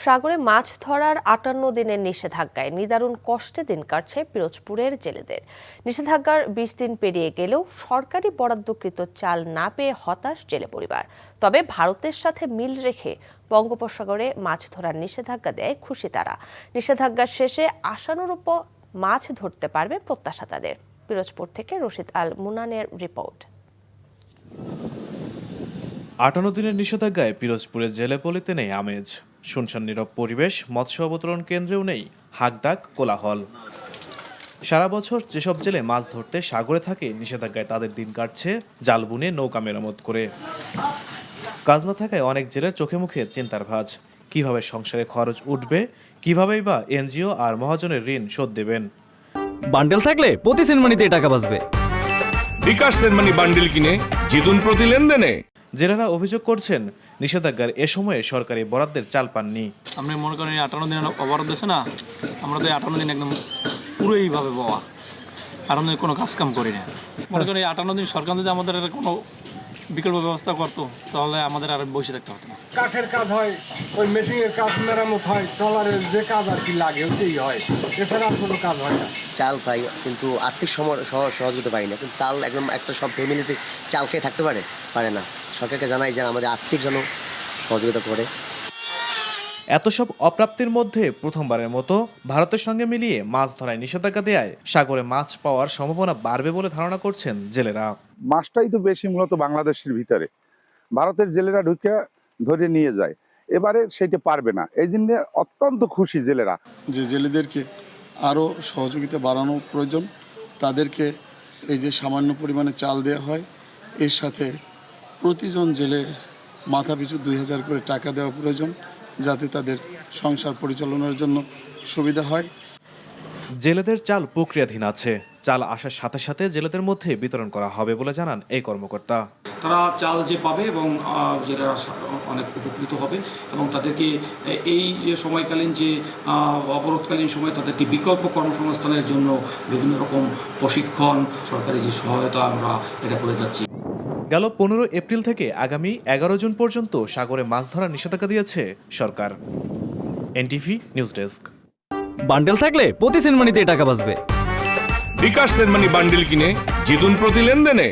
সাগরে মাছ ধরার 58 দিনের নিষেধাজ্ঞায় নিদারুণ কষ্টে দিন কাটছে পিরোজপুরের জেলেদের। নিষেধাজ্ঞার 20 দিন পেরিয়ে গেলেও সরকারি বরাদ্দকৃত চাল না পেয়ে হতাশ জেলে পরিবার। তবে ভারতের সাথে মিল রেখে বঙ্গোপসাগরে মাছ ধরার নিষেধাজ্ঞা দেয় খুশি তারা। নিষেধাজ্ঞার শেষে আশানুরূপ মাছ ধরতে পারবে প্রত্যাশা তাদের। পিরোজপুর থেকে রশিদ আল মুনানের রিপোর্ট। 58 দিনের নিষেধাজ্ঞায় পিরোজপুরের জেলেপল্লিতে নেই আমেজ। শুনশান নীরব পরিবেশ, মৎস্য অবতরণ কেন্দ্রেও নেই হাঁকডাক কোলাহল। সারা বছর যেসব জেলে মাছ ধরতে সাগরে থাকে, নিষেধাজ্ঞায় তাদের দিন কাটছে জাল বুনে নৌকা মেরামত করে। কাজ না থাকায় অনেক জেলের চোখে মুখে চিন্তার ভাঁজ। কিভাবে সংসারে খরচ উঠবে, কিভাবেই বা এনজিও আর মহাজনের ঋণ শোধ দেবেন। বান্ডেল থাকলে প্রতি সেনমানিতে টাকা বাঁচবে। বিকাশ সেনমানি বান্ডেল কিনে জিতুন প্রতি লেনদেনে। জেলেরা অভিযোগ করছেন, নিষেধাজ্ঞার এ সময়ে সরকারি বরাদ্দের চাল পাননি। আপনি মনে করেন 58 দিন অবরোধ দিয়েছে না, আমরা তো 58 দিন একদম পুরোইভাবে বাবা 58 দিন কোনো কাজ কাম করি না। মনে করেন 58 দিন সরকার যদি আমাদের কোনো বিকল্প ব্যবস্থা করতো তাহলে আমাদের আর বসে থাকতে হতো না। কাঠের কাজ হয়, ওই মেশিনের কাজ মেরামত হয়, ট্রলারের যে কাজ আর কি লাগে ওইটাই হয়, এছাড়া আর কোনো কাজ হয় না। চাল পাই কিন্তু আর্থিক সহযোগিতা পাই না। কিন্তু চাল একদম একটা সব ফ্যামিলিতে চাল খেয়ে থাকতে পারে না। সরকারকে জানাই যে আমাদের আর্থিক যেন সহযোগিতা করে। এত সব অপ্রাপ্তির মধ্যে প্রথমবারের মতো ভারতের সঙ্গে মিলিয়ে মাছ ধরায় নিষেধাজ্ঞা দেয়ায় সাগরে মাছ পাওয়ার সম্ভাবনা বাড়বে বলে ধারণা করছেন জেলেরা। মাছটাই তো বেশি মূলত বাংলাদেশের ভিতরে, ভারতের জেলেরা ঢুকে ধরে নিয়ে যায়, এবারে সেটা পারবে না। এই জন্য অত্যন্ত খুশি জেলেরা। যে জেলেদেরকে আরও সহযোগিতা বাড়ানো প্রয়োজন, তাদেরকে এই যে সামান্য পরিমাণে চাল দেওয়া হয়, এর সাথে প্রতিজন জেলে মাথা পিছু 2000 করে টাকা দেওয়া প্রয়োজন, যাতে তাদের সংসার পরিচালনার জন্য সুবিধা হয়। জেলেদের চাল প্রক্রিয়াধীন আছে। চাল আসার সাথে সাথে জেলেদের মধ্যে বিতরণ করা হবে বলে জানান এই কর্মকর্তা। তারা চাল যে পাবে এবং জেলেরা অনেক উপকৃত হবে এবং তাদেরকে এই যে সময়কালীন যে অবরোধকালীন সময় তাদেরকে বিকল্প কর্মসংস্থানের জন্য বিভিন্ন রকম প্রশিক্ষণ, সরকারি যে সহায়তা আমরা এটা করে যাচ্ছি। গেল 15 এপ্রিল থেকে আগামী 11 জুন পর্যন্ত সাগরে মাছ ধরার নিষেধাজ্ঞা দিয়েছে সরকার। NTV news desk. বান্ডেল থাকলে প্রতি সেনমানিতে টাকা বাঁচবে। বিকাশ সেনমানি বান্ডেল কিনে জিতুন প্রতি লেনদেনে।